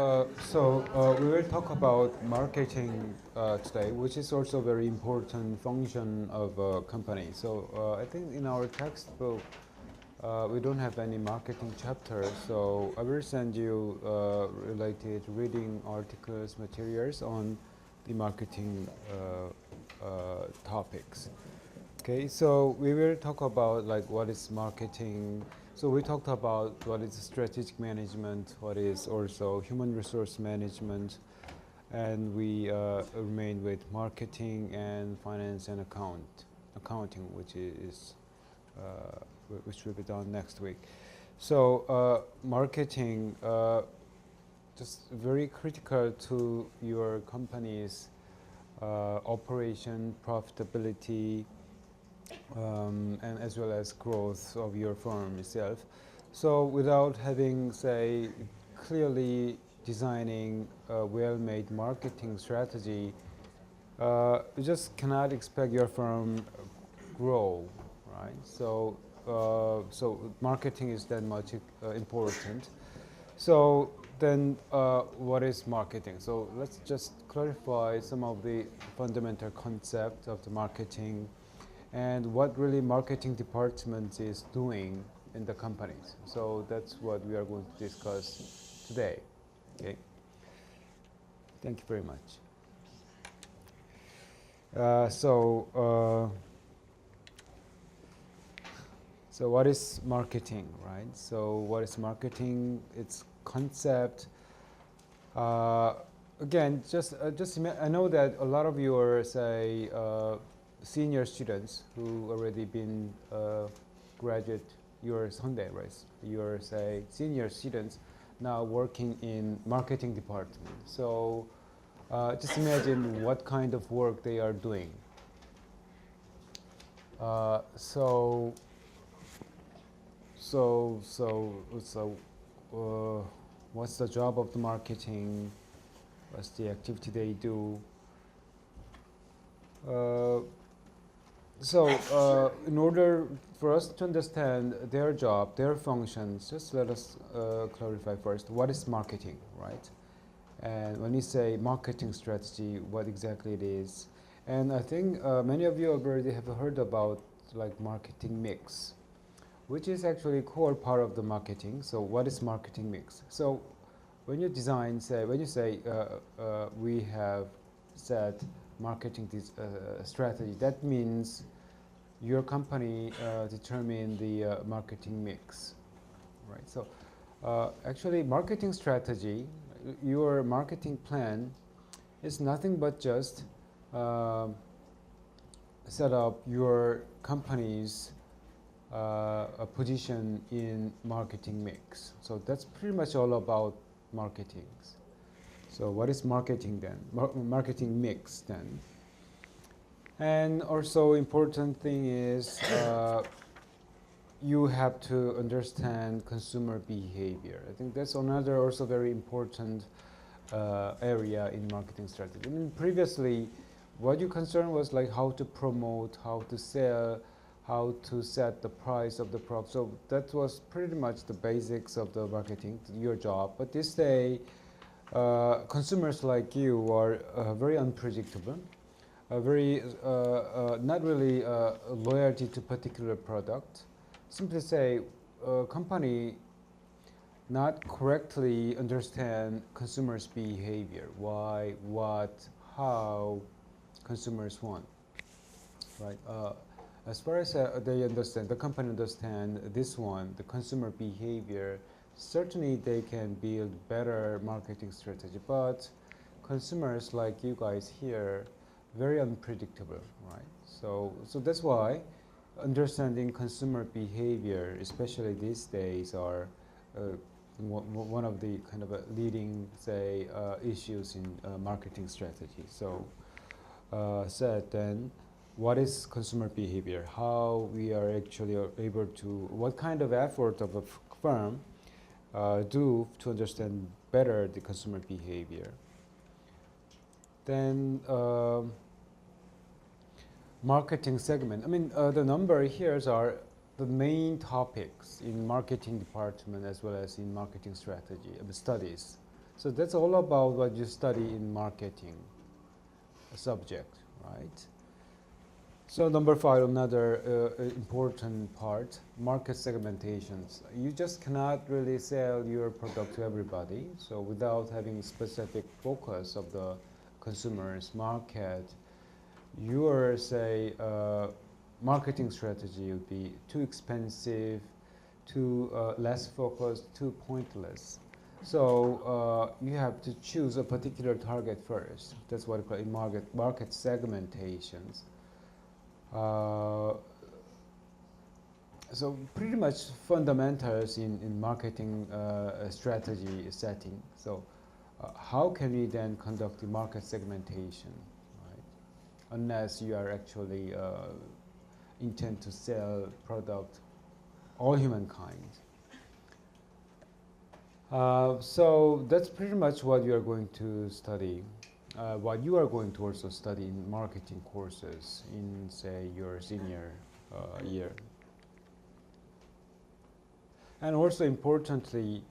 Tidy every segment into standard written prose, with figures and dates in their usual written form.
We will talk about marketing today, which is also a very important function of a company. I think in our textbook, we don't have any marketing chapter, so I will send you related reading articles, materials on the marketing topics. Okay, so we will talk about like what is marketing. So we talked about what is strategic management, what is also human resource management, and we remain with marketing and finance and accounting, which will be done next week. So marketing, just very critical to your company's operation, profitability, and as well as growth of your firm itself. So without having, say, clearly designing a well-made marketing strategy, you just cannot expect your firm grow, right? So marketing is that much important. So then what is marketing? So let's just clarify some of the fundamental concepts of the marketing and what really marketing department is doing in the companies. So that's what we are going to discuss today. Okay. Thank you very much. So what is marketing, right? So what is marketing? Its concept. Again, I know that a lot of you are, say, senior students who already been graduate. You're Sunday, right? You're, say, senior students now working in marketing department. So just imagine what kind of work they are doing. What's the job of the marketing? What's the activity they do? In order for us to understand their job, their functions, just let us clarify first, what is marketing, right? And when you say marketing strategy, what exactly it is. And I think many of you already have heard about like marketing mix, which is actually a core part of the marketing. So what is marketing mix? So when you design, we have set marketing strategy, that means your company determine the marketing mix, right? So actually marketing strategy, your marketing plan is nothing but just set up your company's a position in marketing mix. So that's pretty much all about marketing. So what is marketing then? Marketing mix then. And also important thing is you have to understand consumer behavior. I think that's another also very important area in marketing strategy. I mean, previously, what you concerned was like how to promote, how to sell, how to set the price of the product. So that was pretty much the basics of the marketing, your job. But this day, consumers like you are very unpredictable, not really loyalty to particular product. Simply say, company not correctly understand consumers' behavior, why, what, how consumers want, right? As far as they understand, the company understand this one, the consumer behavior, certainly they can build better marketing strategy. But consumers like you guys here, very unpredictable, right? So that's why understanding consumer behavior, especially these days, are one of the kind of leading, say, issues in marketing strategy. So said then, what is consumer behavior? How we are actually able to, what kind of effort of a firm do to understand better the consumer behavior. Then marketing segment. I mean, the number here are the main topics in marketing department as well as in marketing strategy studies. So that's all about what you study in marketing subject, right? So number 5, another important part, market segmentations. You just cannot really sell your product to everybody. So without having specific focus of the consumers market, your, say, marketing strategy would be too expensive, too less focused, too pointless. So you have to choose a particular target first. That's what we call market segmentations. So pretty much fundamentals in marketing strategy setting. So how can we then conduct the market segmentation, right? Unless you are actually intend to sell product all humankind. So that's pretty much what you are going to study. What you are going to also study in marketing courses in, say, your senior year. And also importantly,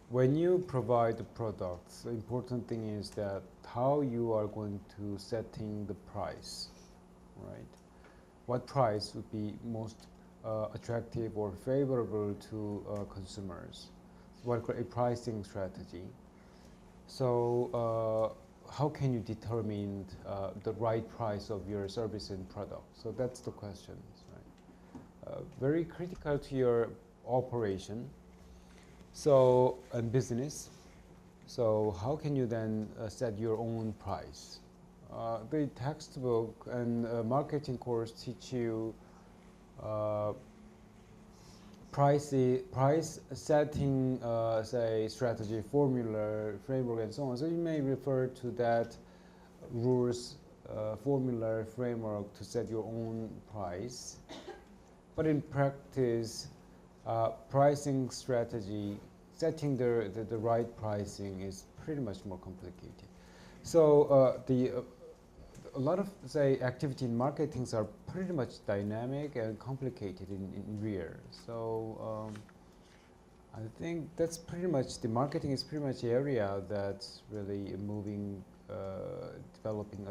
when you provide the products, the important thing is that how you are going to setting the price, right? What price would be most attractive or favorable to consumers? What a pricing strategy. So how can you determine the right price of your service and product? So that's the question, right? Very critical to your operation. So and business. So how can you then set your own price? The textbook and marketing course teach you price setting, say, strategy, formula, framework, and so on. So you may refer to that rules, formula, framework to set your own price. But in practice, pricing strategy, setting the right pricing is pretty much more complicated. So a lot of, say, activity in marketings are pretty much dynamic and complicated in real. So I think that's pretty much, the marketing is pretty much the area that's really moving, developing,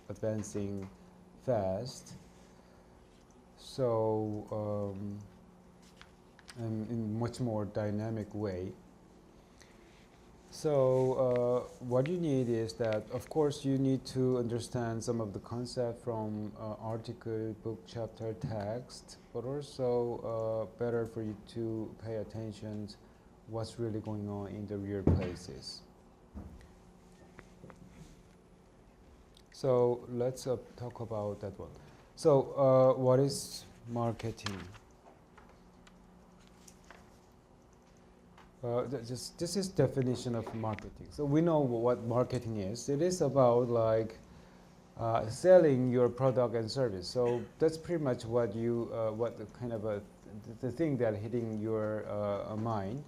advancing fast. So and in much more dynamic way. So what you need is that, of course, you need to understand some of the concept from article, book, chapter, text, but also better for you to pay attention to what's really going on in the real places. So let's talk about that one. So what is marketing? This is definition of marketing. So we know what marketing is. It is about like selling your product and service. So that's pretty much what you, what the kind of the thing that hitting your mind,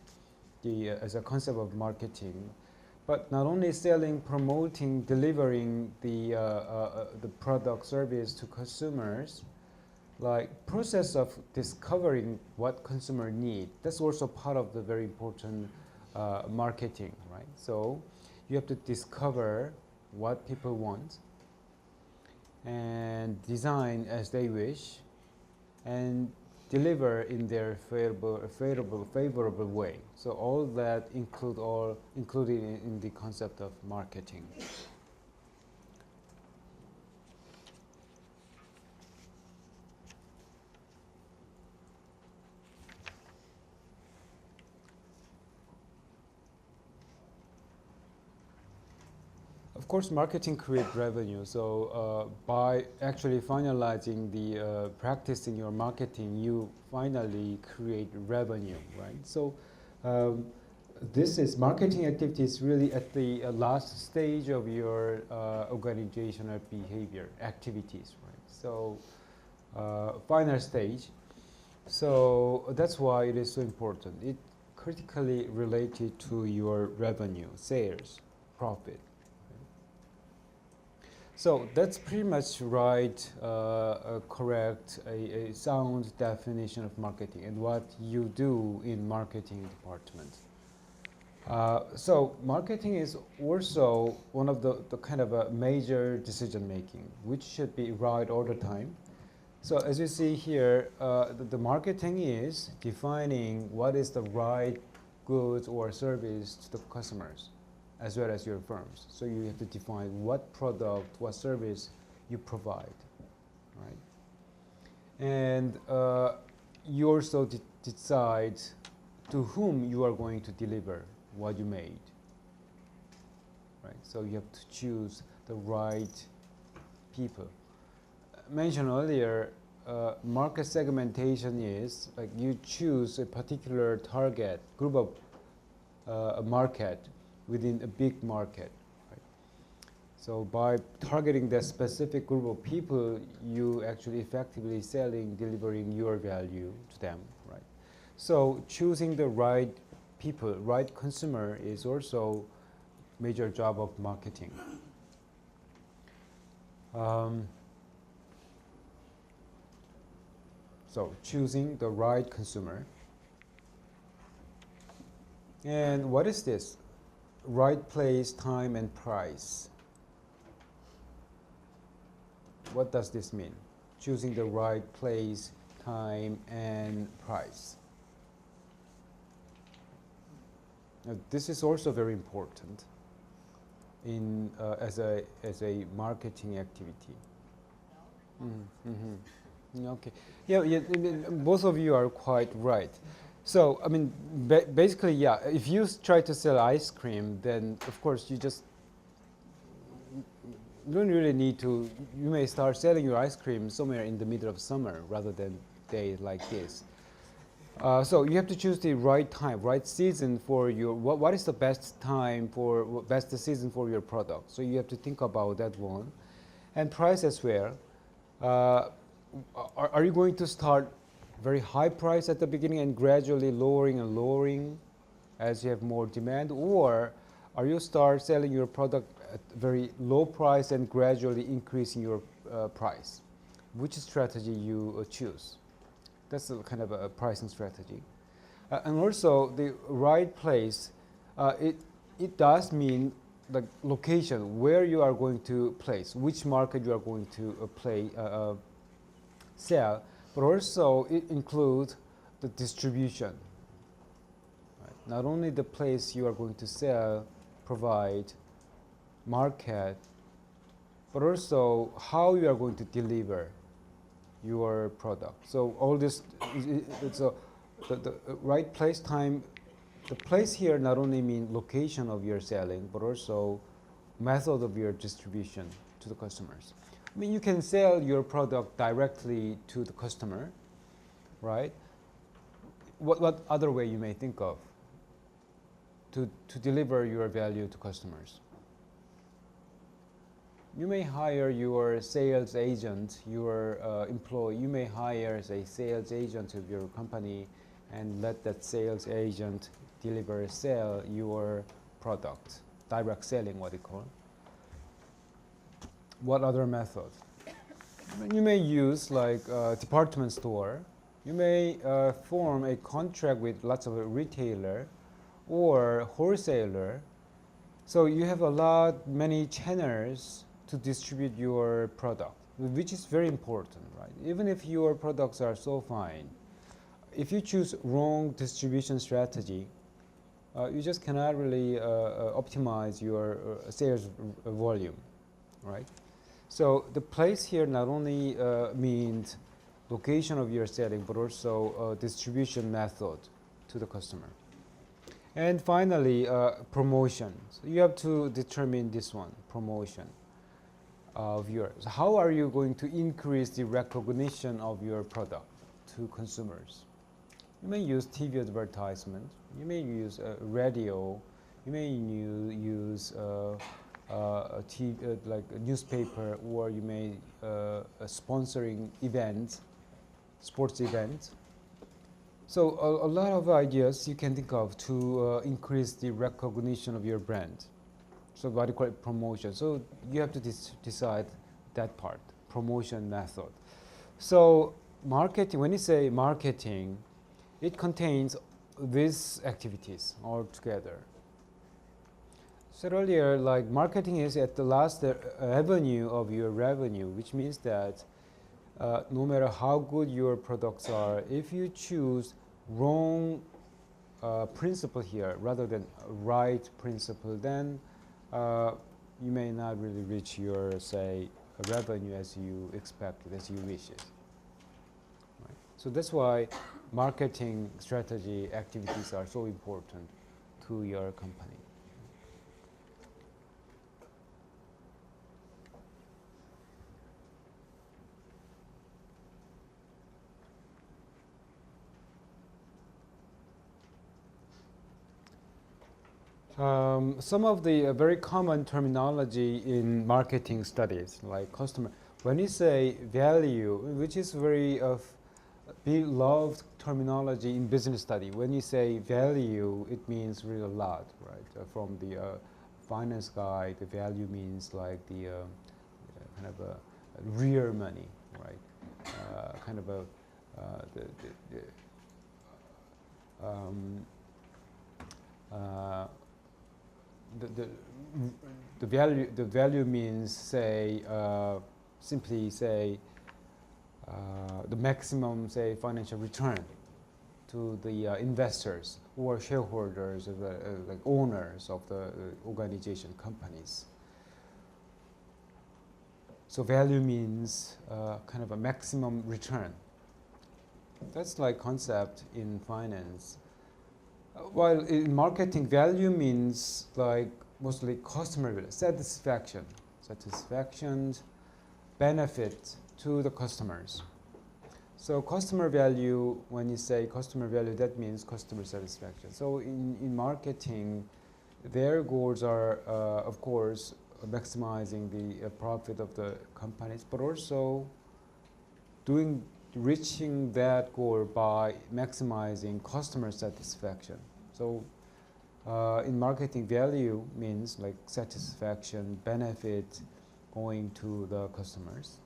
as a concept of marketing. But not only selling, promoting, delivering the product service to consumers, like process of discovering what consumer need. That's also part of the very important marketing, right? So you have to discover what people want and design as they wish and deliver in their favorable way. So all that included in the concept of marketing. Of course, marketing creates revenue. So by actually finalizing the practicing your marketing, you finally create revenue, right? So this is marketing activities really at the last stage of your organizational behavior activities, right? So final stage. So that's why it is so important. It critically related to your revenue, sales, profit. So that's pretty much right, correct, a sound definition of marketing and what you do in marketing department. So marketing is also one of the kind of a major decision making, which should be right all the time. So as you see here, the marketing is defining what is the right goods or service to the customers, as well as your firms. So you have to define what product, what service you provide, right? And you also decide to whom you are going to deliver what you made, right? So you have to choose the right people. Mentioned earlier, market segmentation is like you choose a particular target group of a market within a big market. Right? So by targeting that specific group of people, you actually effectively selling, delivering your value to them. Right? So choosing the right people, right consumer is also major job of marketing. So choosing the right consumer. And what is this? Right place, time, and price. What does this mean? Choosing the right place, time, and price. Now, this is also very important in as a marketing activity. Okay. Yeah, yeah. I mean, both of you are quite right. So, I mean, basically, yeah. If you try to sell ice cream, then of course you don't really need to. You may start selling your ice cream somewhere in the middle of summer rather than days like this. So you have to choose the right time, right season for your. What is the best time for best season for your product? So you have to think about that one, and price as well. Are you going to start very high price at the beginning and gradually lowering and lowering as you have more demand, or are you start selling your product at very low price and gradually increasing your price? Which strategy you choose? That's a kind of a pricing strategy. And also the right place, it does mean the location, where you are going to place, which market you are going to sell, but also it includes the distribution. Right? Not only the place you are going to sell, provide, market, but also how you are going to deliver your product. So all this, it's the right place, time. The place here not only means location of your selling, but also method of your distribution to the customers. I mean, you can sell your product directly to the customer, right? What other way you may think of to deliver your value to customers? You may hire your sales agent, your employee. You may hire a sales agent of your company and let that sales agent sell your product. Direct selling, what you call. What other method? You may use like a department store. You may form a contract with lots of retailer or wholesaler. So you have many channels to distribute your product, which is very important, right? Even if your products are so fine, if you choose wrong distribution strategy, you just cannot really optimize your sales volume, right? So the place here not only means location of your selling, but also distribution method to the customer. And finally, promotion. So you have to determine this one, promotion of yours. How are you going to increase the recognition of your product to consumers? You may use TV advertisement. You may use radio. You may use like a newspaper, or you may sponsoring events, sports events. So a lot of ideas you can think of to increase the recognition of your brand. So what you call it promotion. So you have to decide that part, promotion method. So marketing, when you say marketing, it contains these activities all together. said earlier, like marketing is at the last avenue of your revenue, which means that no matter how good your products are, if you choose wrong principle here rather than right principle, then you may not really reach your, say, revenue as you expected, as you wish it. Right? So that's why marketing strategy activities are so important to your company. Some of the very common terminology in marketing studies, like customer, when you say value, which is very beloved terminology in business study, when you say value, it means really a lot, right? From the finance guy, the value means like the kind of a real money, right? Kind of a the value means, say, simply say the maximum, say, financial return to the investors or shareholders, like owners of the organization, companies. So value means kind of a maximum return. That's like concept in finance. While in marketing, value means like mostly customer satisfaction, benefit to the customers. So customer value, when you say customer value, that means customer satisfaction. So in marketing, their goals are, of course, maximizing the profit of the companies, but also reaching that goal by maximizing customer satisfaction. So in marketing, value means like satisfaction, benefit going to the customers.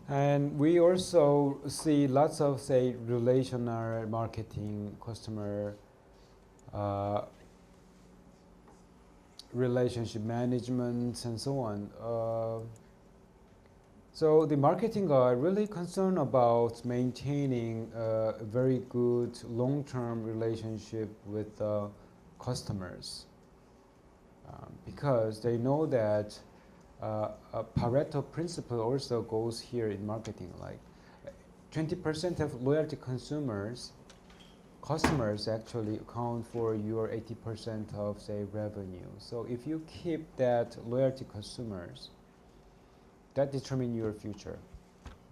And we also see lots of, say, relational marketing, customer relationship management, and so on. So the marketing are really concerned about maintaining a very good long-term relationship with the customers because they know that a Pareto principle also goes here in marketing. Like 20% of loyalty customers actually account for your 80% of, say, revenue. So if you keep that loyalty customers, that determines your future,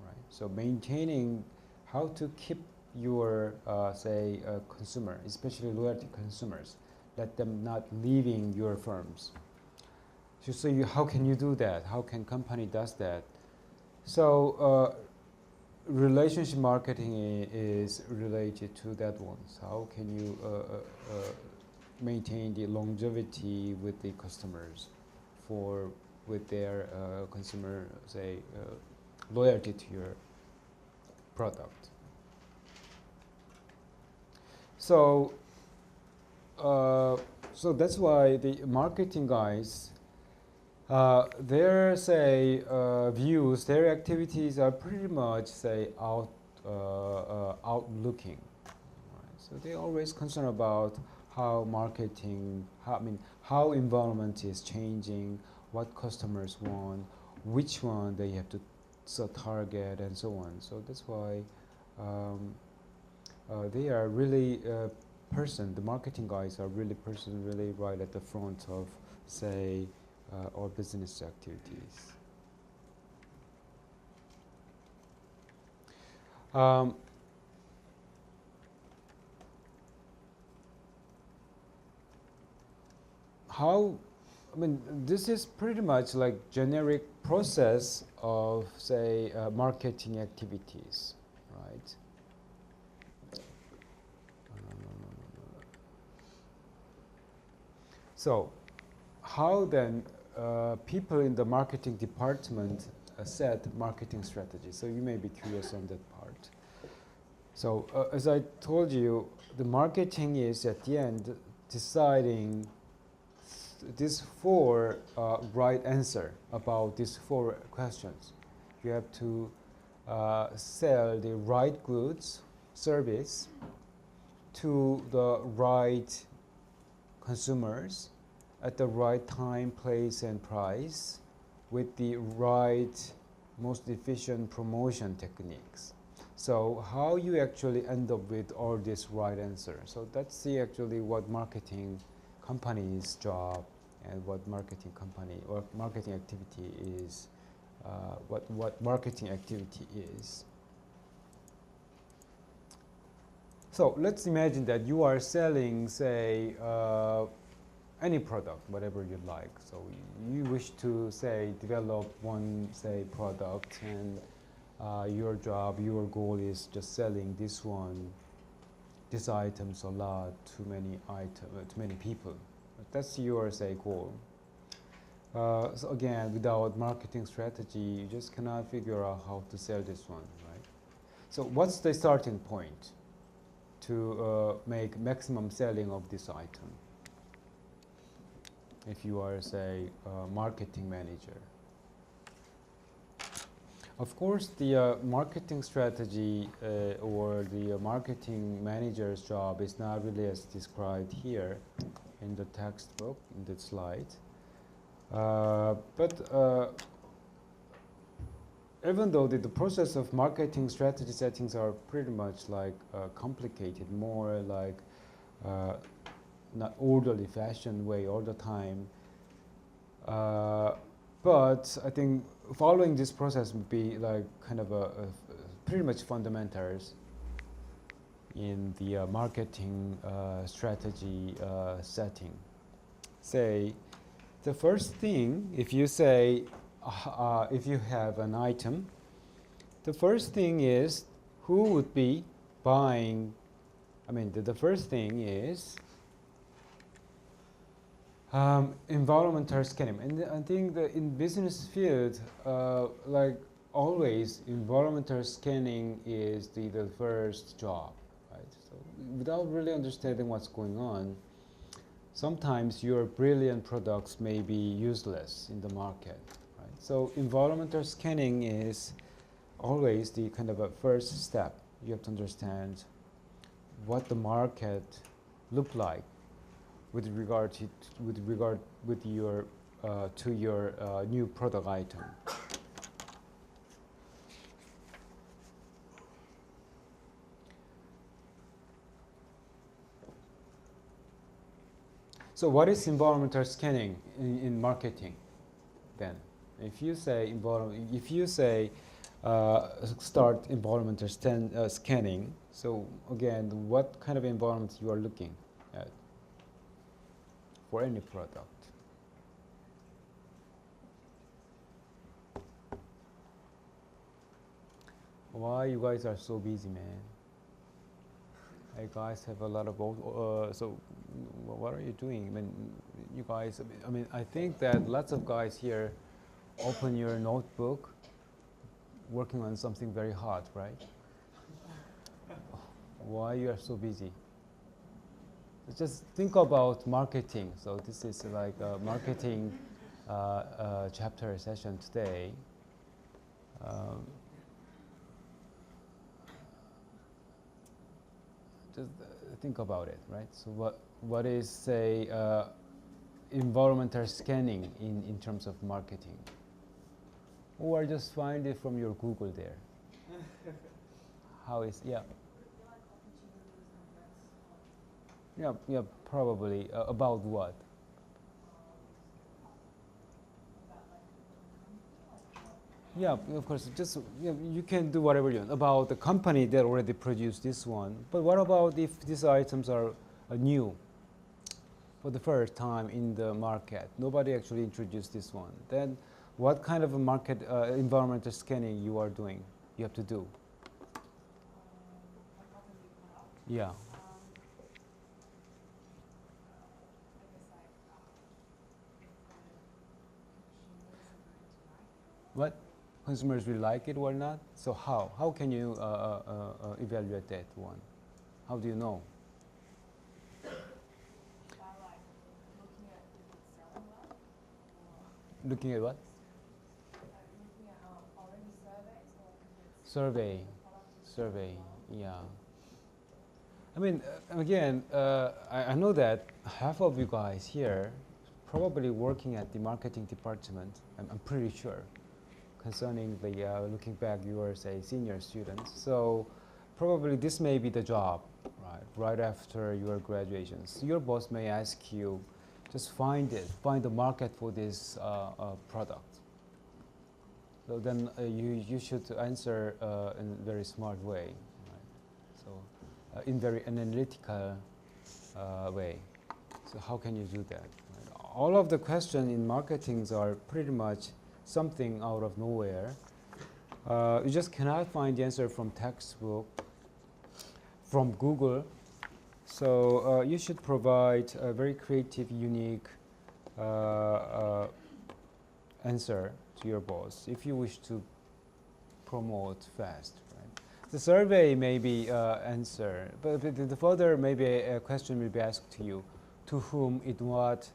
right? So maintaining how to keep your, say, consumer, especially loyalty consumers, let them not leaving your firms. So how can you do that? How can company does that? So relationship marketing is related to that one. So how can you maintain the longevity with the customers with their consumer, say, loyalty to your product. So that's why the marketing guys, their, say, views, their activities are pretty much, say, outlooking. Right? So they always concerned about how marketing, how environment is changing, what customers want, which one they have to target, and so on. So that's why they are really the marketing guys are really right at the front of, say, our business activities. This is pretty much like generic process of, say, marketing activities, right? So how then people in the marketing department set marketing strategy? So you may be curious on that part. So as I told you, the marketing is at the end deciding these four right answer about these four questions. You have to sell the right goods, service to the right consumers at the right time, place, and price with the right, most efficient promotion techniques. So how you actually end up with all this right answer. So that's actually what marketing company's job and what marketing company or marketing activity is, what marketing activity is. So let's imagine that you are selling, say, any product, whatever you like. So you wish to, say, develop one, say, product, and your job, your goal is just selling this one, these items a lot to many people. That's your, say, goal. So again, without marketing strategy, you just cannot figure out how to sell this one, right? So what's the starting point to make maximum selling of this item? If you are, say, a marketing manager. Of course, the marketing strategy or the marketing manager's job is not really as described here in the textbook, in the slide. But even though the process of marketing strategy settings are pretty much like complicated, more like not orderly fashion way all the time, but I think following this process would be like kind of a pretty much fundamentals in the marketing strategy setting. Say, the first thing, if you say, if you have an item, the first thing is who would be buying. I mean, the first thing is environmental scanning. And I think that in business field, like always, environmental scanning is the first job, right? So without really understanding what's going on, sometimes your brilliant products may be useless in the market, right? So environmental scanning is always the kind of a first step. You have to understand what the market look like with regard with your to your new product item. So what is environmental scanning in marketing then? If you say start environmental scanning, so again, what kind of environment you are looking at for any product? Why you guys are so busy, man? You guys have a lot of so what are you doing? I mean, you guys. I mean, I think that lots of guys here open your notebook, working on something very hard, right? Why you are so busy? Just think about marketing. So this is like a marketing chapter session today. Just think about it, right? So what is, say, environmental scanning in terms of marketing? Or just find it from your Google there. How is, yeah. Yeah, probably. About what? Yeah, of course. Just you can do whatever you want about the company that already produced this one. But what about if these items are new for the first time in the market? Nobody actually introduced this one. Then, what kind of a market environmental scanning you are doing? You have to do. Yeah. What? Consumers will like it or not? So how? How can you evaluate that one? How do you know? Looking at what? Looking at already surveys or if it's Survey. products. Survey. Yeah. I mean, again, I know that half of you guys here probably working at the marketing department. I'm pretty sure, concerning the looking back, you were say senior students. So probably this may be the job, right after your graduations. Your boss may ask you, just find the market for this product. So then you should answer in a very smart way, right? So in very analytical way. So how can you do that? Right? All of the questions in marketing are pretty much something out of nowhere. You just cannot find the answer from textbook, from Google. So you should provide a very creative, unique answer to your boss if you wish to promote fast. Right? The survey may be answer, but the further maybe a question will be asked to you, to whom, in what,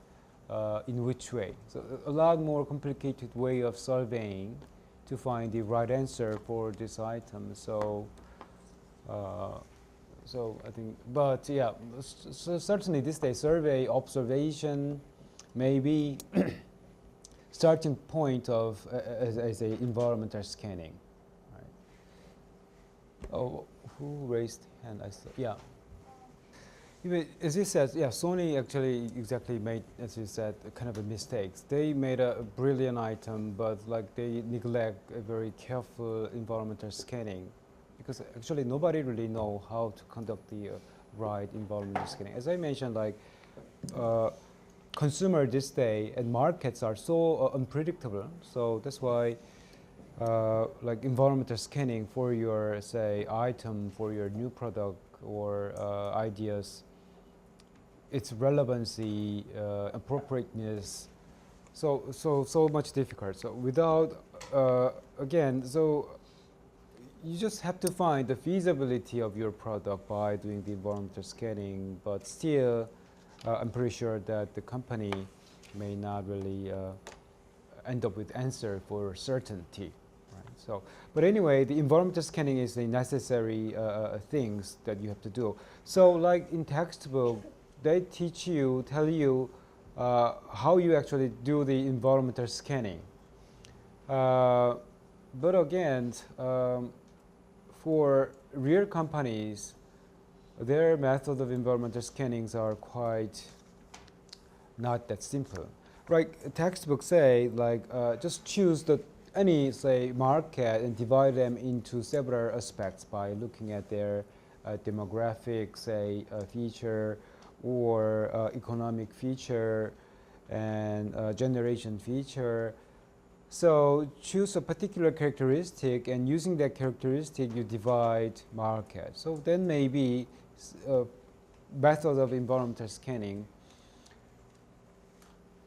in which way. So a lot more complicated way of surveying to find the right answer for this item. So. So I think, but yeah, so certainly this day survey observation may be starting point of as a environmental scanning. Right? Oh, who raised hand? I saw. Yeah. As you said, yeah, Sony actually exactly made, as you said, kind of a mistakes. They made a brilliant item, but like they neglect a very careful environmental scanning, because actually nobody really know how to conduct the right environmental scanning. As I mentioned, like consumer this day and markets are so unpredictable. So that's why like environmental scanning for your say item, for your new product or ideas, its relevancy, appropriateness, so much difficult. So without again, so you just have to find the feasibility of your product by doing the environmental scanning, but still, I'm pretty sure that the company may not really end up with answer for certainty. Right? So, but anyway, the environmental scanning is the necessary things that you have to do. So, like in textbook, they teach you, tell you how you actually do the environmental scanning. But again, for real companies, their method of environmental scannings are quite not that simple. Right? Textbooks say like just choose any say market and divide them into several aspects by looking at their demographic say feature or economic feature and generation feature. So choose a particular characteristic, and using that characteristic, you divide market. So then maybe method of environmental scanning.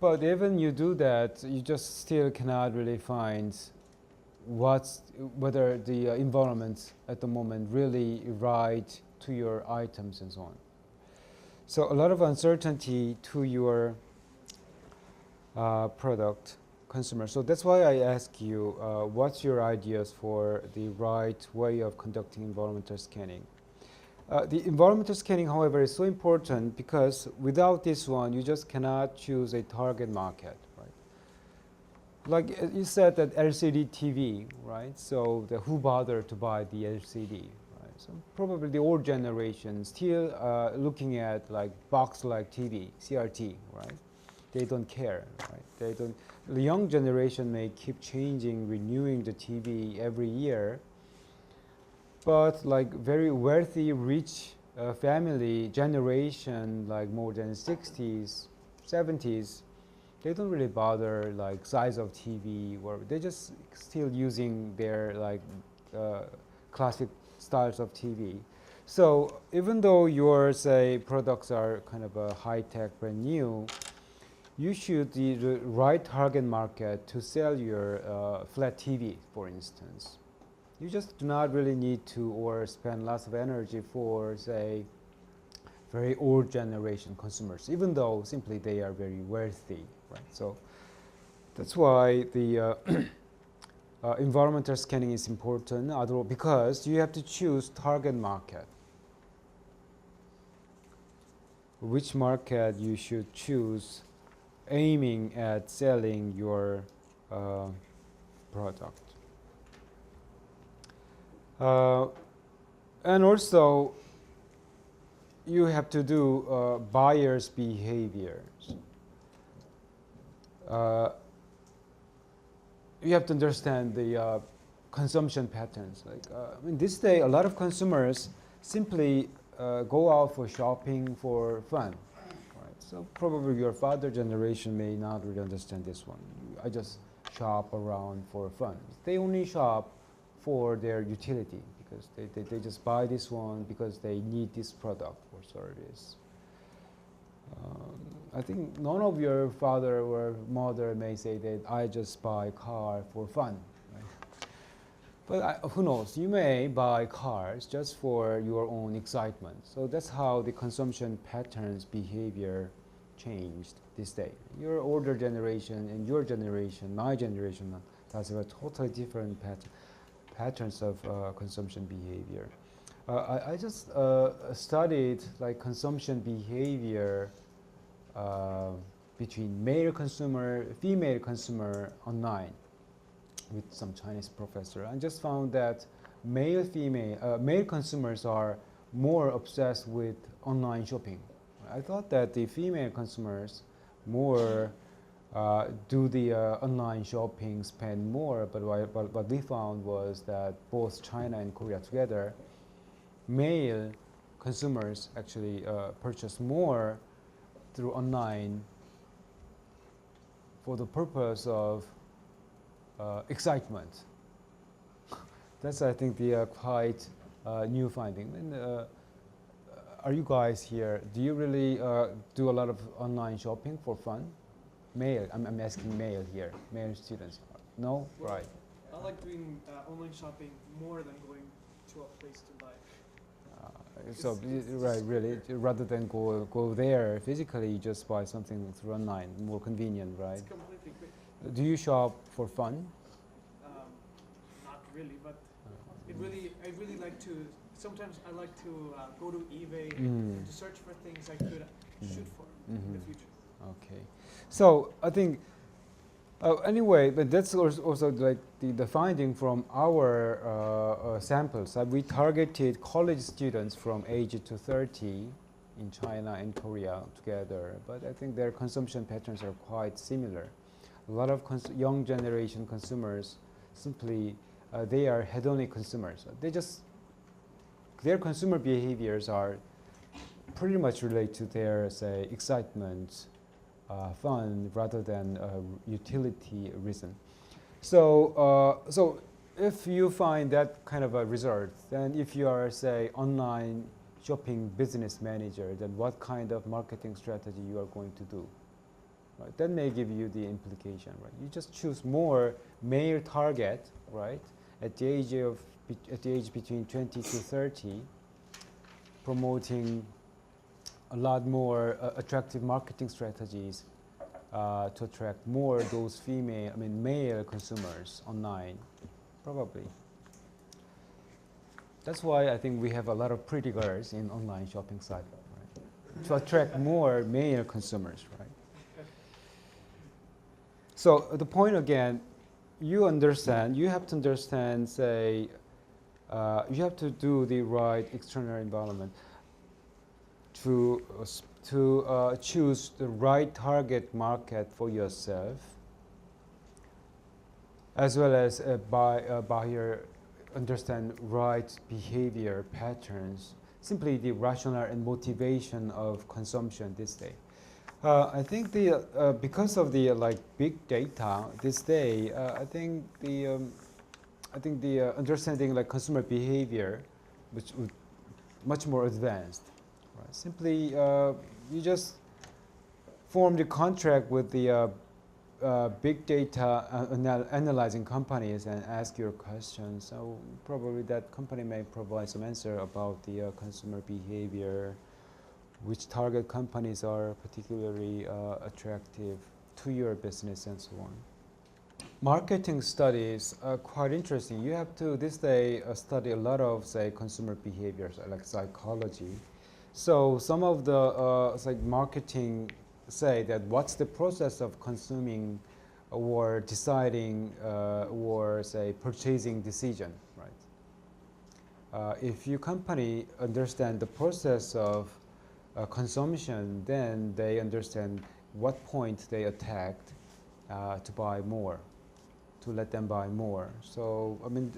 But even you do that, you just still cannot really find whether the environment at the moment really right to your items and so on. So a lot of uncertainty to your product. Consumer. So that's why I ask you, what's your ideas for the right way of conducting environmental scanning? The environmental scanning, however, is so important because without this one, you just cannot choose a target market, right? Like you said that LCD TV, right? So who bother to buy the LCD, right? So probably the old generation still looking at like box-like TV, CRT, right? They don't care, right? They don't. The young generation may keep changing, renewing the TV every year, but like very wealthy, rich family generation, like more than 60s, 70s, they don't really bother like size of TV, or they just still using their like classic styles of TV. So even though your say products are kind of a high tech, brand new, you should the right target market to sell your flat TV, for instance. You just do not really need to or spend lots of energy for, say, very old generation consumers, even though simply they are very wealthy, right? So That's why the environmental scanning is important, because you have to choose target market. Which market you should choose, aiming at selling your product. And also, you have to do buyers' behaviors. You have to understand the consumption patterns. Like in this day, a lot of consumers simply go out for shopping for fun. Right? So probably your father generation may not really understand this one. I just shop around for fun. They only shop for their utility because they just buy this one because they need this product or service. I think none of your father or mother may say that I just buy a car for fun. Right? But who knows, you may buy cars just for your own excitement. So that's how the consumption patterns behavior changed this day. Your older generation and your generation, my generation, has a totally different patterns of consumption behavior. I just studied like consumption behavior between male consumer, female consumer online with some Chinese professor. I just found that male consumers are more obsessed with online shopping. I thought that the female consumers more do the online shopping, spend more, but what we found was that both China and Korea together, male consumers actually purchase more through online for the purpose of excitement. That's, I think, the quite new finding. And, are you guys here? Do you really do a lot of online shopping for fun? Male, I'm asking male here, male students. No? Well, right. I like doing online shopping more than going to a place to buy. So, right, really, rather than go there physically, you just buy something through online, more convenient, right? It's completely quick. Do you shop for fun? Not really, but I really like to. Sometimes I like to go to eBay to search for things I could shoot for in the future. Okay, so I think anyway, but that's also like the finding from our samples. We targeted college students from age to 30 in China and Korea together, but I think their consumption patterns are quite similar. A lot of young generation consumers simply they are hedonic consumers. Their consumer behaviors are pretty much related to their, say, excitement, fun, rather than utility reason. So, so if you find that kind of a result, then if you are, say, online shopping business manager, then what kind of marketing strategy you are going to do? Right? That may give you the implication, right? You just choose more male target, right? At the age between 20 to 30, promoting a lot more attractive marketing strategies to attract more those male consumers online, probably. That's why I think we have a lot of pretty girls in online shopping site, right? To attract more male consumers, right? So the point again, you have to understand, say, you have to do the right external environment to choose the right target market for yourself, as well as buyer understand right behavior patterns, simply the rationale and motivation of consumption this day. I think because of the big data this day, I think the understanding consumer behavior, which would much more advanced. Right? Simply, you just form the contract with the big data analyzing companies and ask your questions. So probably that company may provide some answer about the consumer behavior, which target companies are particularly attractive to your business and so on. Marketing studies are quite interesting. You have to this day study a lot of say consumer behaviors like psychology. So some of the like marketing say that what's the process of consuming or deciding or say purchasing decision, right? If your company understand the process of consumption, then they understand what point they attacked to buy more, to let them buy more. So I mean,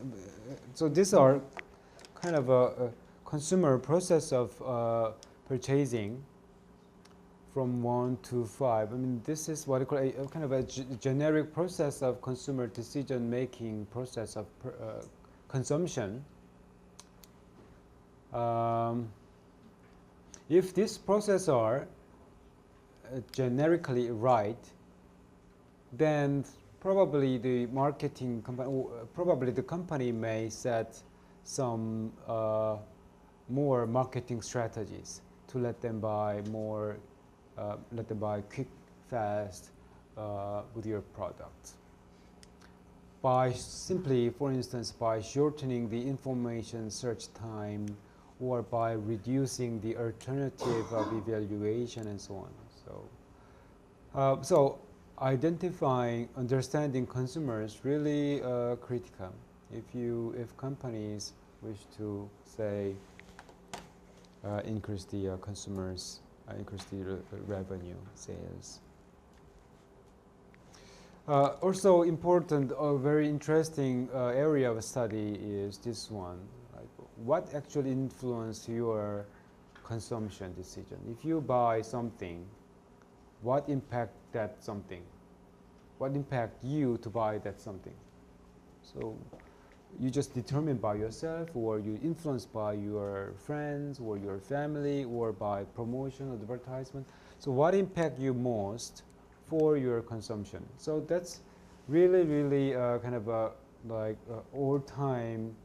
so these are kind of a consumer process of purchasing from 1 to 5. I mean, this is what I call a kind of a generic process of consumer decision making process of consumption. If this process are generically right, then probably the marketing company, probably the company may set some more marketing strategies to let them buy more, let them buy quick, fast with your product. By simply, for instance, by shortening the information search time or by reducing the alternative of evaluation and so on. So identifying, understanding consumers really critical. If companies wish to say increase the consumers, increase the revenue, sales. Also important, very interesting area of study is this one. Like what actually influences your consumption decision? If you buy something, what impact that something? What impact you to buy that something? So you just determine by yourself, or you influenced by your friends or your family or by promotion, advertisement. So what impact you most for your consumption? So that's really, really kind of a like all-time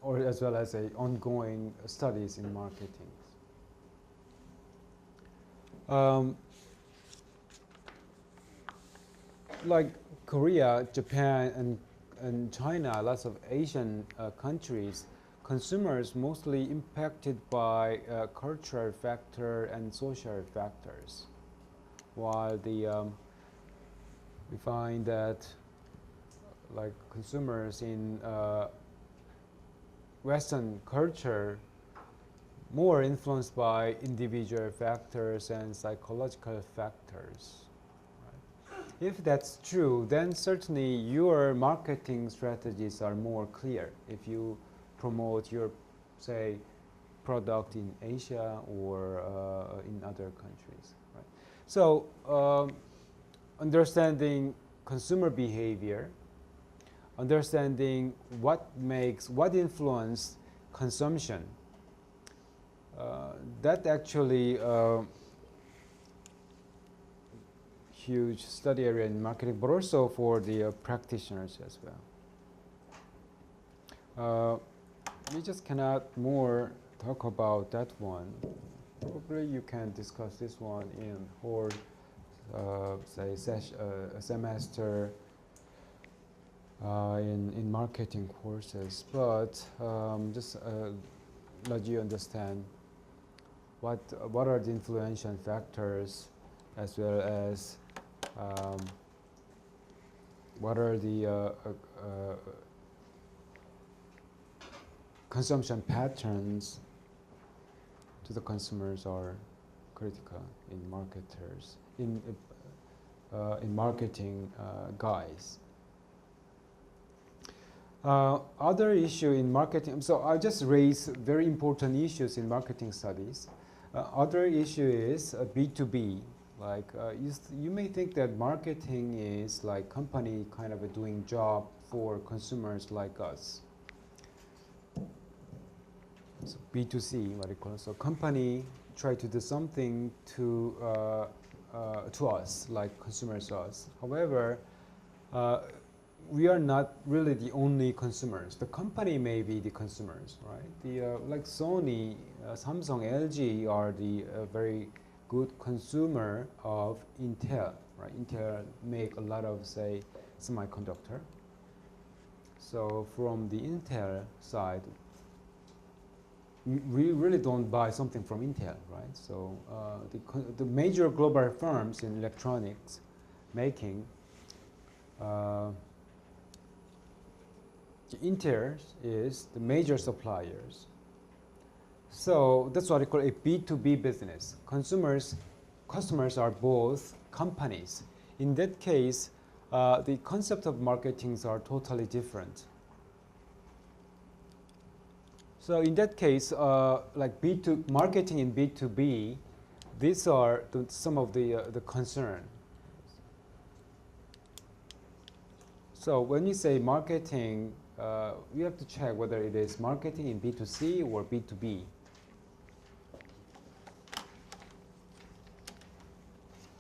or as well as a ongoing studies in marketing. Like Korea, Japan, and China, lots of Asian countries, consumers mostly impacted by cultural factor and social factors. While we find that like consumers in Western culture more influenced by individual factors and psychological factors. Right? If that's true, then certainly your marketing strategies are more clear if you promote your, say, product in Asia or in other countries. Right? So understanding consumer behavior, understanding what influence consumption, that actually huge study area in marketing, but also for the practitioners as well. We just cannot more talk about that one. Probably you can discuss this one in whole, say, semester in marketing courses, but just let you understand what are the influential factors, as well as what are the consumption patterns to the consumers are critical in marketers in marketing guys. Other issue in marketing, so I just raise very important issues in marketing studies. Other issue is B2B. Like you may think that marketing is like company kind of doing job for consumers like us. So B2C, what it calls. So company try to do something to us, like consumers us. However, we are not really the only consumers. The company may be the consumers, right? The like Sony, Samsung, LG are the very good consumer of Intel, right? Intel make a lot of, say, semiconductor. So from the Intel side, we really don't buy something from Intel, right? So the major global firms in electronics making, Intel is the major suppliers. So that's what I call a B2B business. Customers are both companies. In that case, the concept of marketings are totally different. So in that case, like marketing in B2B, these are some of the concern. So when you say marketing, you have to check whether it is marketing in B2C or B2B.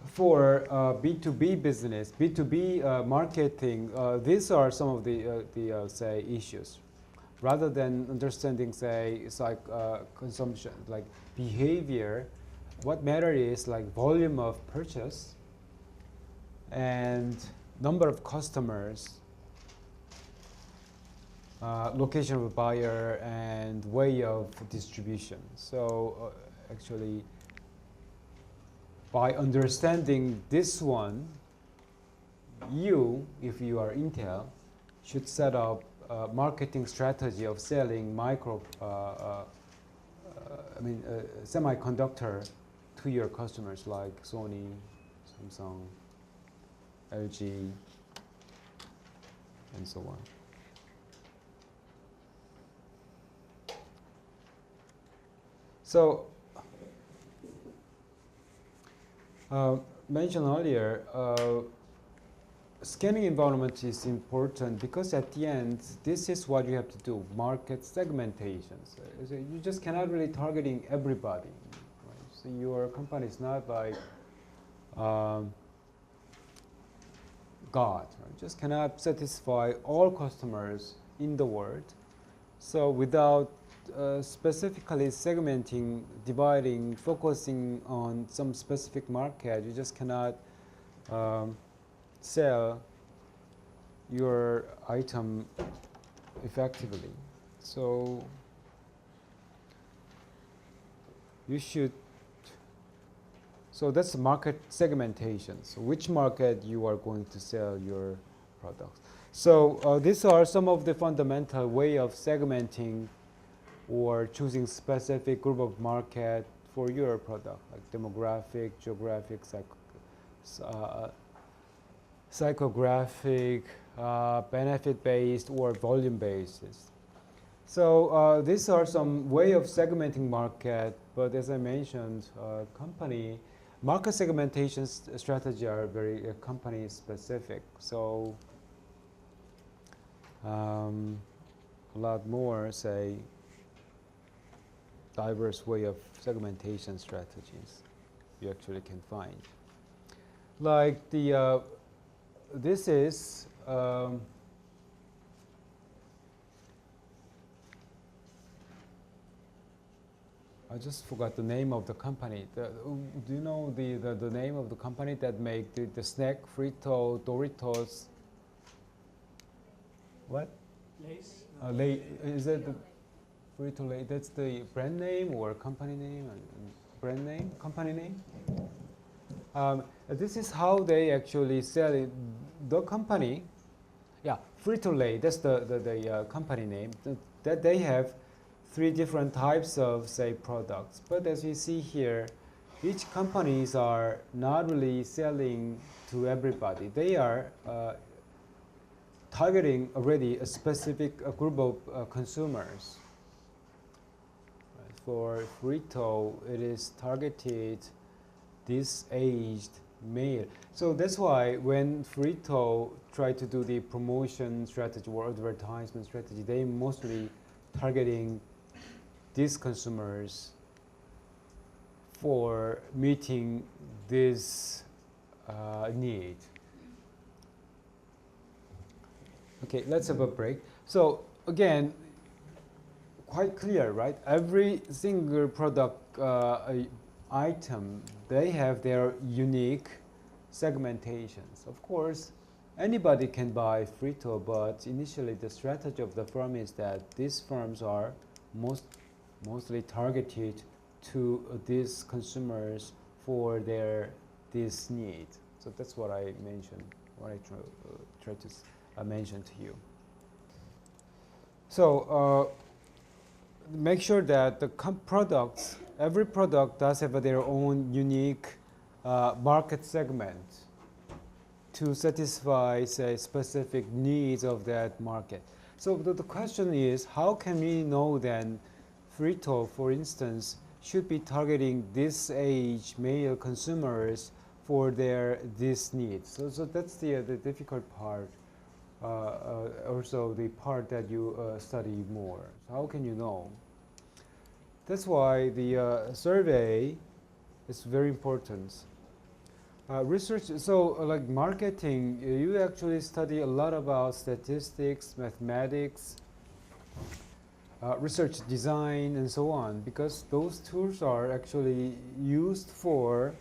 For B2B business, B2B marketing, these are some of the say issues. Rather than understanding, say, it's like consumption, like behavior, what matters is like volume of purchase and number of customers, location of a buyer, and way of distribution. So actually, by understanding this one, if you are Intel, should set up a marketing strategy of selling semiconductor to your customers like Sony, Samsung, LG, and so on. So, mentioned earlier, scanning environment is important because at the end, this is what you have to do, market segmentation. So you just cannot really targeting everybody. Right? So your company is not like God. Right? Just cannot satisfy all customers in the world. So without specifically segmenting, dividing, focusing on some specific market, you just cannot sell your item effectively. So you should, so that's market segmentation. So which market you are going to sell your products. So these are some of the fundamental way of segmenting or choosing specific group of market for your product, like demographic, geographic, psychographic, benefit-based, or volume-based. So these are some way of segmenting market, but as I mentioned, market segmentation strategy are very company specific. So a lot more, say, diverse way of segmentation strategies you actually can find. Like this is I just forgot the name of the company. Do you know the name of the company that make the snack Frito, Doritos? What? Lay's? Is that the Frito-Lay? That's the brand name or company name? Brand name? Company name? This is how they actually sell it. The company, yeah, Frito-Lay, that's the company name. That they have 3 different types of, say, products. But as you see here, each companies are not really selling to everybody. They are targeting already a specific group of consumers. For Frito, it is targeted this aged male. So that's why when Frito try to do the promotion strategy or advertisement strategy, they mostly targeting these consumers for meeting this need. Okay, let's have a break. So again, quite clear, right? Every single product item, they have their unique segmentations. Of course, anybody can buy Frito, but initially the strategy of the firm is that these firms are mostly targeted to these consumers for this need. So that's what I mentioned, what I try to mention to you. So make sure that the products, every product does have their own unique market segment to satisfy, say, specific needs of that market. So the question is, how can we know then Frito, for instance, should be targeting this age male consumers for this needs? So that's the difficult part. Also the part that you study more. So how can you know? That's why the survey is very important. Research, so like marketing, you actually study a lot about statistics, mathematics, research design, and so on, because those tools are actually used for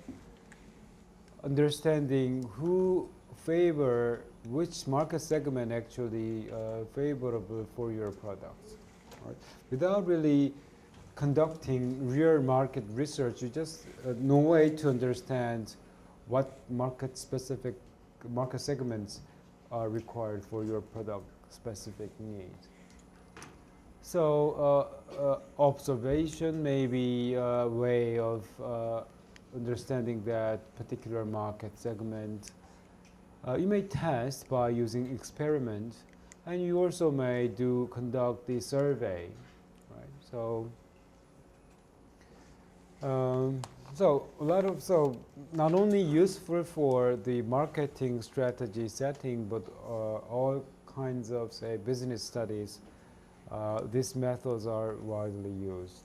understanding who favor which market segment actually favorable for your products. Right? Without really conducting real market research, you just no way to understand what market segments are required for your product specific needs. So observation may be a way of understanding that particular market segment. You may test by using experiment, and you also may conduct the survey, right? So not only useful for the marketing strategy setting, but all kinds of, say, business studies, these methods are widely used.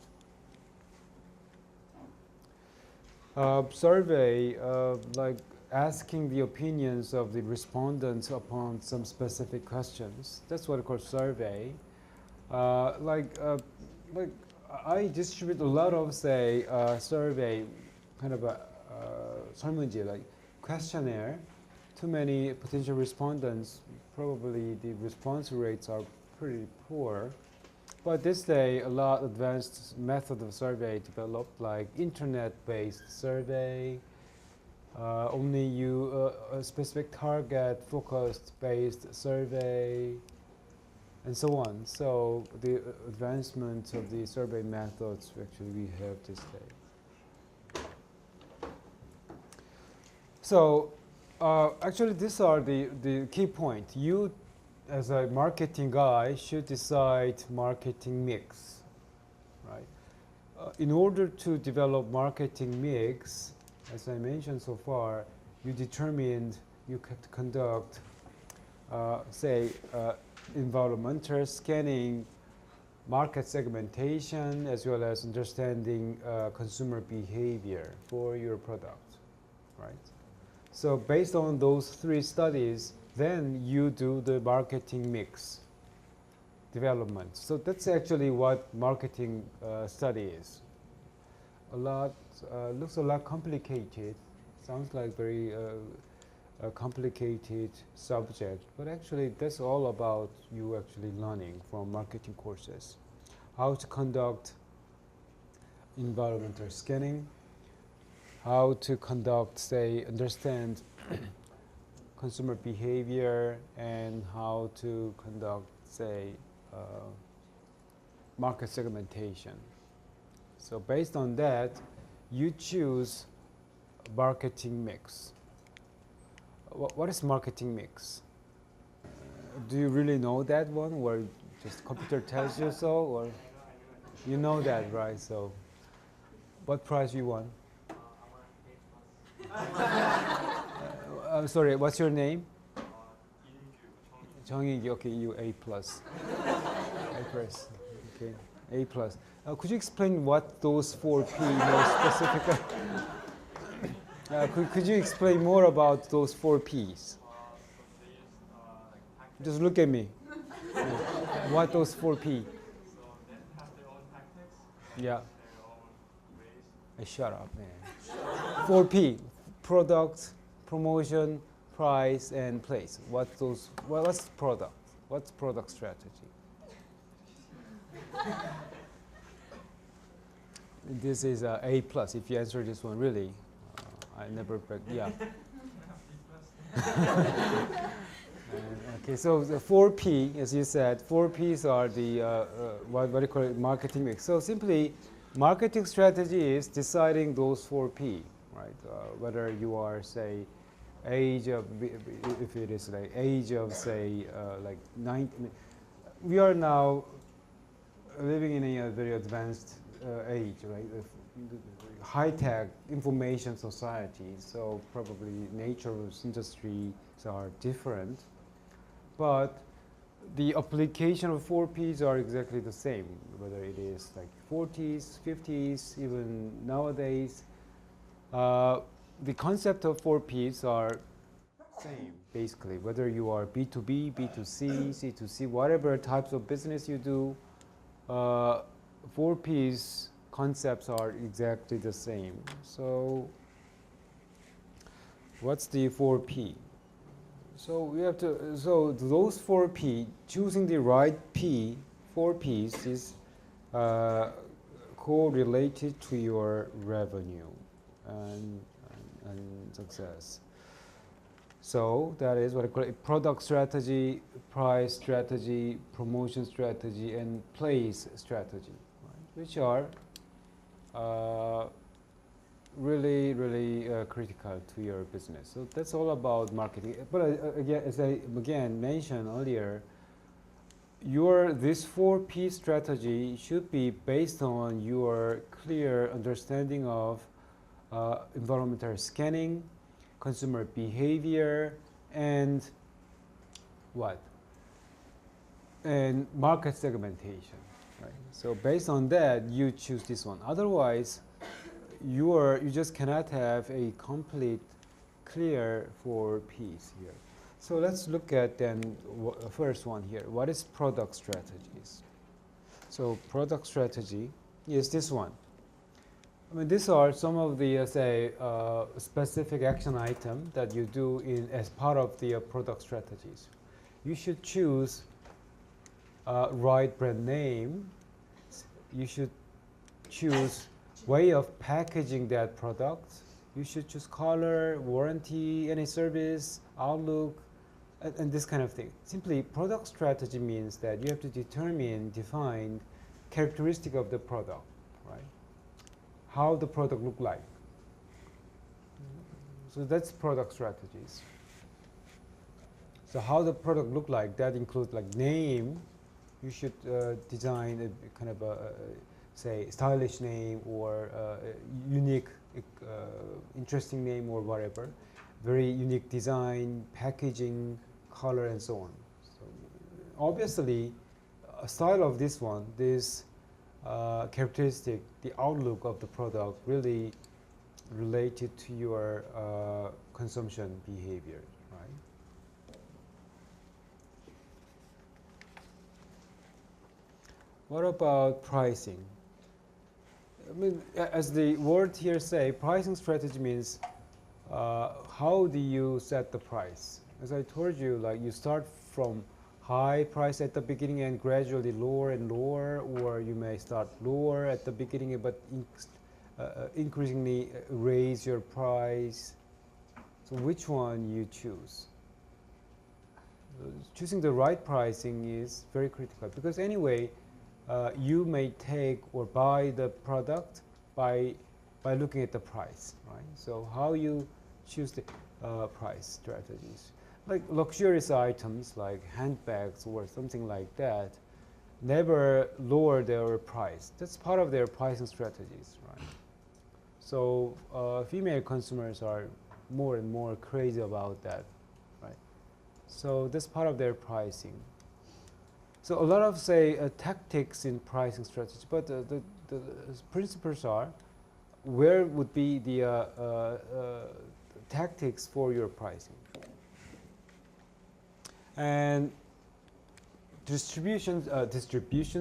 Survey, like asking the opinions of the respondents upon some specific questions. That's what I call survey. Like I distribute a lot of, say, survey, kind of a 설문지, like questionnaire, to many potential respondents. Probably the response rates are pretty poor. But this day, a lot advanced method of survey developed, like internet-based survey, only a specific target focused based survey, and so on. So the advancement of the survey methods actually we have this day. So actually these are the key point. You as a marketing guy should decide marketing mix, right? In order to develop marketing mix, as I mentioned so far, you determined you could conduct, say, environmental scanning, market segmentation, as well as understanding consumer behavior for your product, right? So based on those three studies, then you do the marketing mix development. So that's actually what marketing study is. Looks a lot complicated. Sounds like very complicated subject, but actually that's all about you actually learning from marketing courses. How to conduct environmental scanning, how to conduct, say, understand consumer behavior, and how to conduct, say, market segmentation. So based on that, you choose marketing mix. What is marketing mix? Do you really know that one, or just computer tells you so, or you know that, right? So, what prize you won? I'm sorry. What's your name? 정익이. Okay, you A+. A+. Okay, A+. Could you explain what those 4P more specifically? Could you explain more about those 4Ps? Just look at me. What those 4P? Yeah. Shut up, man. 4P: product, promotion, price, and place. What's those? Well, what's product? What's product strategy? This is A plus. If you answer this one, really, I never. Yeah. Okay, so the 4P, as you said, 4Ps are the what do you call it, marketing mix. So simply, marketing strategy is deciding those 4P, right? Whether you are, say, age of, if it is like age of, say, like 90. We are now living in a very advanced age, right? High-tech information society, so probably nature of industries are different, but the application of 4Ps are exactly the same, whether it is like 40s, 50s, even nowadays. The concept of 4Ps are same, basically, whether you are B2B, B2C, C2C, whatever types of business you do, 4Ps concepts are exactly the same. So what's the 4P? So we have to, so those 4P, choosing the right P, 4Ps is correlated to your revenue and success. So that is what I call it, product strategy, price strategy, promotion strategy, and place strategy, right? Which are really critical to your business. So that's all about marketing. But again, as I mentioned earlier, this 4P strategy should be based on your clear understanding of environmental scanning, consumer behavior, and what? And market segmentation. Right. So based on that, you choose this one. Otherwise, you just cannot have a complete, clear 4Ps here. So let's look at then first one here. What is product strategies? So product strategy is this one. I mean, these are some of the specific action item that you do as part of the product strategies. You should choose right brand name. You should choose way of packaging that product. You should choose color, warranty, any service, outlook, and this kind of thing. Simply, product strategy means that you have to define characteristic of the product, right? How the product look like. So that's product strategies. So how the product look like, that includes like name. You should design a kind of say stylish name or unique, interesting name or whatever. Very unique design, packaging, color, and so on. So obviously, a style of this one, this characteristic, the outlook of the product really related to your consumption behavior, right? What about pricing? I mean, as the word here say, pricing strategy means how do you set the price? As I told you, like you start from high price at the beginning and gradually lower and lower, or you may start lower at the beginning but increasingly raise your price. So which one you choose? Choosing the right pricing is very critical because anyway, you may take or buy the product by looking at the price, right? So how you choose the price strategies. Like luxurious items like handbags or something like that never lower their price. That's part of their pricing strategies, right? So female consumers are more and more crazy about that, right? So that's part of their pricing. So a lot of say tactics in pricing strategy, but the principles are where would be the tactics for your pricing. And distribution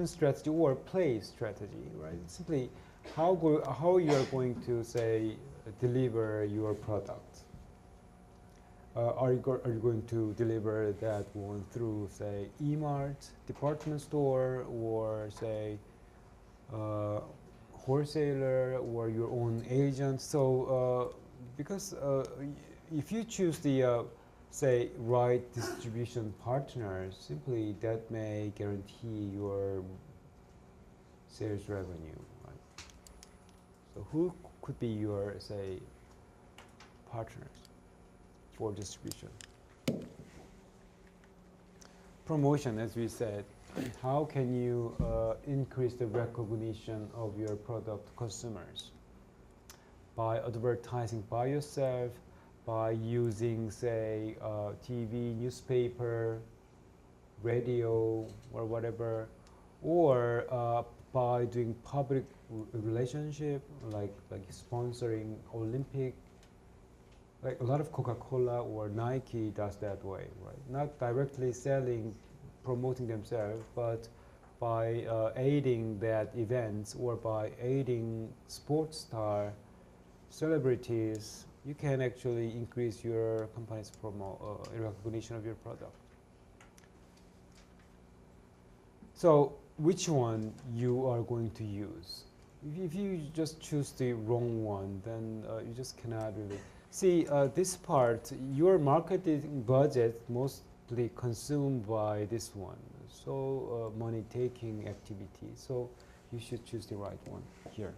strategy or place strategy, right? Simply how you are going to say deliver your product. are you going to deliver that one through, say, E-Mart, department store, or say wholesaler, or your own agent? So because if you choose the say right distribution partner, simply that may guarantee your sales revenue, right? So who could be your, say, partners for distribution? Promotion, as we said, how can you increase the recognition of your product to consumers? By advertising by yourself, by using, say, TV, newspaper, radio, or whatever, or by doing public relationship, like sponsoring Olympic. Like a lot of Coca-Cola or Nike does that way, right? Not directly selling, promoting themselves, but by aiding that events or by aiding sports star, celebrities, you can actually increase your company's recognition of your product. So which one you are going to use? If you just choose the wrong one, then you just cannot really. See, this part, your marketing budget mostly consumed by this one. So money-taking activity. So you should choose the right one here.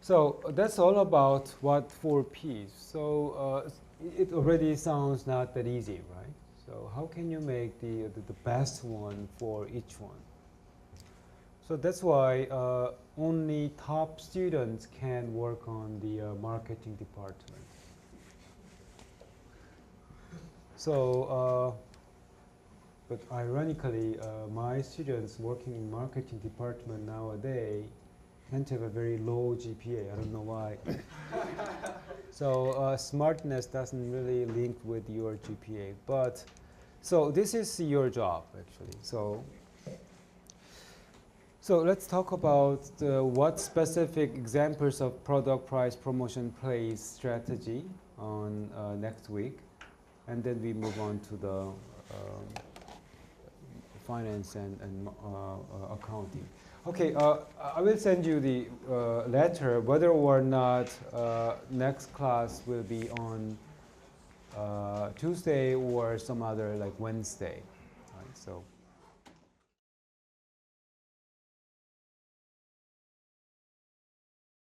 So that's all about what 4 Ps. So it already sounds not that easy, right? So how can you make the best one for each one? So that's why only top students can work on the marketing department. So, but ironically, my students working in marketing department nowadays tend to have a very low GPA. I don't know why. So smartness doesn't really link with your GPA. But so this is your job actually. So let's talk about what specific examples of product price promotion plays strategy on next week, and then we move on to the finance and accounting. Okay, I will send you the letter whether or not next class will be on Tuesday or some other like Wednesday. Right, so.